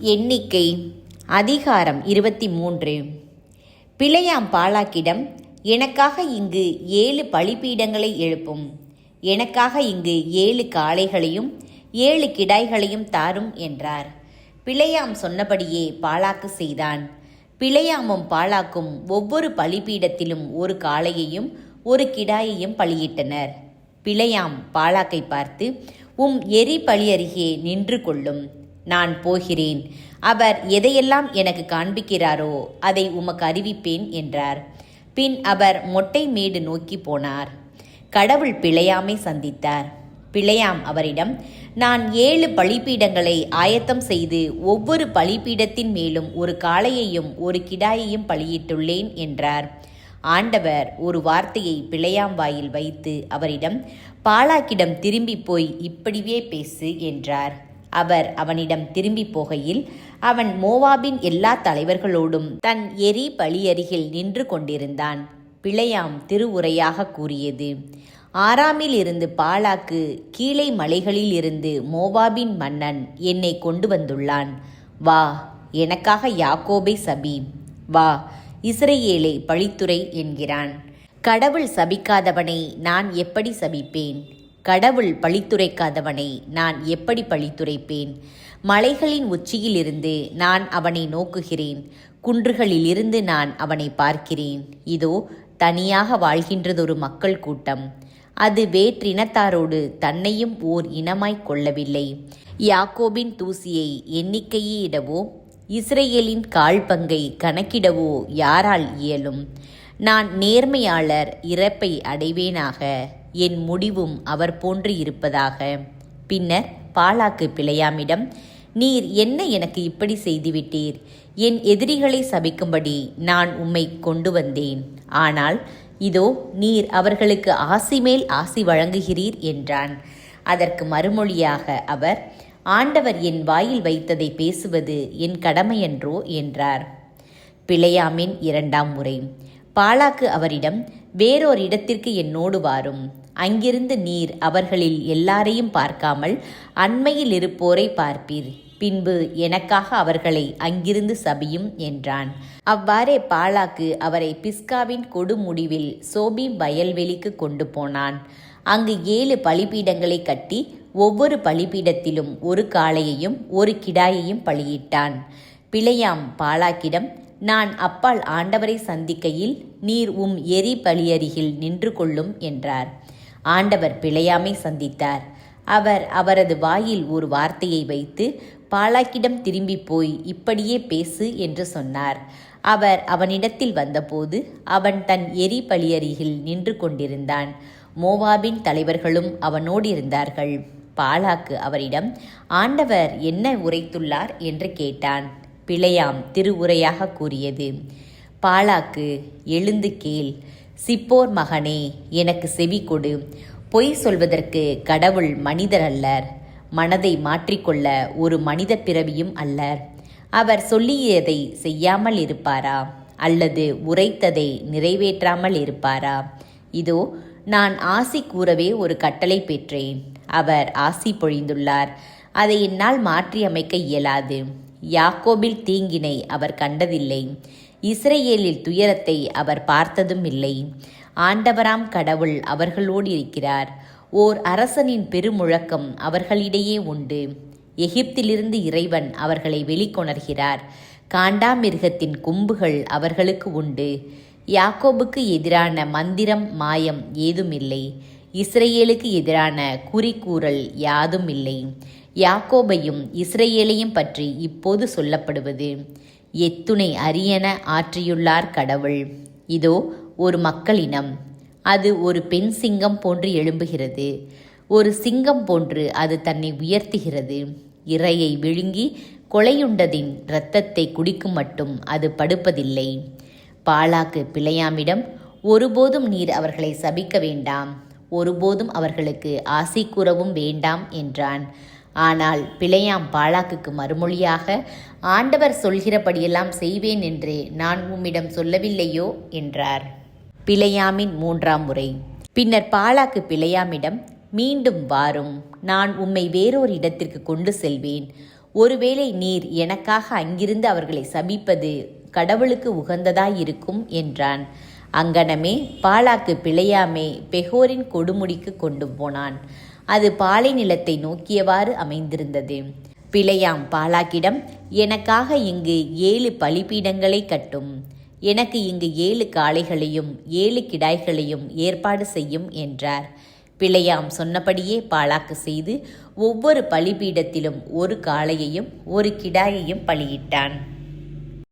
எண்ணிக்கை அதிகாரம் 23. பிலேயாம் பாலாக்கிடம், எனக்காக இங்கு 7 பலிபீடங்களை எழுப்பும், எனக்காக இங்கு 7 காளைகளையும் 7 கிடாய்களையும் தாரும் என்றார். பிலேயாம் சொன்னபடியே பாலாக்கு செய்தான். பிலேயாமும் பாலாக்கும் ஒவ்வொரு பலிபீடத்திலும் 1 காளையையும் 1 கிடாயையும் பலியிட்டனர். பிலேயாம் பாலாக்கை பார்த்து, உம் எரி பலி அருகே நின்று கொள்ளும், நான் போகிறேன். அவர் எதையெல்லாம் எனக்கு காண்பிக்கிறாரோ அதை உமக்கு அறிவிப்பேன் என்றார். பின் அவர் மொட்டை மேடு நோக்கி போனார். கடவுள் பிலேயாமை சந்தித்தார். பிலேயாம் அவரிடம், நான் 7 பலிபீடங்களை ஆயத்தம் செய்து ஒவ்வொரு பலிபீடத்தின் மேலும் 1 காளையையும் 1 கிடாயையும் பலியிட்டுள்ளேன் என்றார். ஆண்டவர் ஒரு வார்த்தையை பிலேயாம் வாயில் வைத்து அவரிடம், பாலாக்கிடம் திரும்பி போய் இப்படியே பேசு என்றார். அவர் அவனிடம் திரும்பி போகையில் அவன் மோவாபின் எல்லா தலைவர்களோடும் தன் எரி பலியருகில் நின்று கொண்டிருந்தான். பிலேயாம் திருவுரையாக கூறியது: ஆராமில் இருந்து பாலாக்கு கீழே மலைகளில் இருந்து மோவாபின் மன்னன் என்னை கொண்டு வந்துள்ளான். வா, எனக்காக யாக்கோபை சபி, வா, இஸ்ரவேலை பழித்துரை என்கிறான். கடவுள் சபிக்காதவனை நான் எப்படி சபிப்பேன்? கடவுள் பழித்துரைக்காதவனை நான் எப்படி பழித்துரைப்பேன்? மலைகளின் உச்சியிலிருந்து நான் அவனை நோக்குகிறேன், குன்றுகளிலிருந்து நான் அவனை பார்க்கிறேன். இதோ தனியாக வாழ்கின்றதொரு மக்கள் கூட்டம். அது வேற்றினத்தாரோடு தன்னையும் ஓர் இனமாய்க் கொள்ளவில்லை. யாக்கோபின் தூசியை எண்ணிக்கையிடவோ இஸ்ரவேலின் கால்பங்கை கணக்கிடவோ யாரால் இயலும்? நான் நேர்மையாளர் இறப்பை அடைவேனாக, என் முடிவும் அவர் போன்று இருப்பதாக. பின்னர் பாலாக்கு பிலேயாமிடம், நீர் என்ன எனக்கு இப்படி செய்துவிட்டீர்? என் எதிரிகளை சபிக்கும்படி நான் உம்மை கொண்டு வந்தேன். ஆனால் இதோ நீர் அவர்களுக்கு ஆசி மேல் ஆசி வழங்குகிறீர் என்றான். அதற்கு மறுமொழியாக அவர், ஆண்டவர் என் வாயில் வைத்ததை பேசுவது என் கடமையன்றோ என்றார். பிலேயாமின் 2ஆம் முறை. பாலாக்கு அவரிடம், வேறோர் இடத்திற்கு என்னோடு வாரும், அங்கிருந்து நீர் அவர்களில் எல்லாரையும் பார்க்காமல் அண்மையில் இருப்போரை பார்ப்பீர், பின்பு எனக்காக அவர்களை அங்கிருந்து சபியும் என்றான். அவ்வாறே பாலாக்கு அவரை பிஸ்காவின் கொடுமுடிவில் சோபீம் வயல்வெளிக்கு கொண்டு போனான். அங்கு 7 பலிபீடங்களை கட்டி ஒவ்வொரு பலிபீடத்திலும் 1 காளையையும் 1 கிடாயையும் பலியிட்டான். பிலேயாம் பாலாக்கிடம், நான் அப்பால் ஆண்டவரை சந்திக்கையில் நீர் உம் எரி பலியருகில் நின்று கொள்ளும் என்றார். ஆண்டவர் பிலேயாமை சந்தித்தார். அவர் அவரது வாயில் ஒரு வார்த்தையை வைத்து, பாலாக்கிடம் திரும்பி போய் இப்படியே பேசு என்று சொன்னார். அவர் அவனிடத்தில் வந்தபோது அவன் தன் எரி பலியருகில் நின்று கொண்டிருந்தான். மோவாபின் தலைவர்களும் அவனோடு இருந்தார்கள். பாலாக்கு அவரிடம், ஆண்டவர் என்ன உரைத்துள்ளார் என்று கேட்டான். பிலேயாம் திருவுரையாக கூறியது: பாலாக்கு, எழுந்து கேள். சிப்போர் மகனே, எனக்கு செவி கொடு. பொய் சொல்வதற்கு கடவுள் மனிதர் அல்லர், மனதை மாற்றிக்கொள்ள ஒரு மனித பிறவியும் அல்லர். அவர் சொல்லியதை செய்யாமல் இருப்பாரா? அல்லது உரைத்ததை நிறைவேற்றாமல் இருப்பாரா? இதோ நான் ஆசி கூறவே ஒரு கட்டளை பெற்றேன். அவர் ஆசி பொழிந்துள்ளார். அதை என்னால் மாற்றியமைக்க இயலாது. யாக்கோபில் தீங்கினை அவர் கண்டதில்லை, இஸ்ரவேலில் துயரத்தை அவர் பார்த்ததும் இல்லை. ஆண்டவராம் கடவுள் அவர்களோடு இருக்கிறார். ஓர் அரசனின் பெருமுழக்கம் அவர்களிடையே உண்டு. எகிப்திலிருந்து இறைவன் அவர்களை வெளிக்கொணர்கிறார். காண்டாமிருகத்தின் கொம்புகள் அவர்களுக்கு உண்டு. யாக்கோபுக்கு எதிரான மந்திரம் மாயம் ஏதுமில்லை. இஸ்ரவேலுக்கு எதிரான குறிக்கூறல் யாதும் இல்லை. யாக்கோபையும் இஸ்ரவேலையும் பற்றி இப்போது சொல்லப்படுவது: எத்துணை அரியன ஆற்றியுள்ளார் கடவுள். இதோ ஒரு மக்களினம், அது ஒரு பெண் சிங்கம் போன்று எழும்புகிறது. ஒரு சிங்கம் போன்று அது தன்னை உயர்த்துகிறது. இரையை விழுங்கி கொலையுண்டதின் இரத்தத்தை குடிக்கும் மட்டும் அது படுப்பதில்லை. பாலாக்கு பிலேயாமிடம், ஒருபோதும் நீர் அவர்களை சபிக்க வேண்டாம், ஒருபோதும் அவர்களுக்கு ஆசி கூறவும் வேண்டாம் என்றான். ஆனால் பிலேயாம் பாலாக்குக்கு மறுமொழியாக, ஆண்டவர் சொல்கிறபடியெல்லாம் செய்வேன் என்று நான் உம்மிடம் சொல்லவில்லையோ என்றார். பிலேயாமின் 3ஆம் முறை. பின்னர் பாலாக்கு பிலேயாமிடம், மீண்டும் வாரும், நான் உம்மை வேறொரு இடத்திற்கு கொண்டு செல்வேன். ஒருவேளை நீர் எனக்காக அங்கிருந்து அவர்களை சபிப்பது கடவுளுக்கு உகந்ததாயிருக்கும் என்றான். அங்கனமே பாலாக்கு பிழையாமை பெகோரின் கொடுமுடிக்கு கொண்டு போனான். அது பாலை நிலத்தை நோக்கியவாறு அமைந்திருந்தது. பிழையாம் பாலாக்கிடம், எனக்காக இங்கு 7 பலிபீடங்களை கட்டும், எனக்கு இங்கு 7 காளைகளையும் 7 கிடாய்களையும் ஏற்பாடு செய்யும் என்றார். பிழையாம் சொன்னபடியே பாலாக்கு செய்து ஒவ்வொரு பலிபீடத்திலும் 1 காளையையும் 1 கிடாயையும் பலியிட்டான்.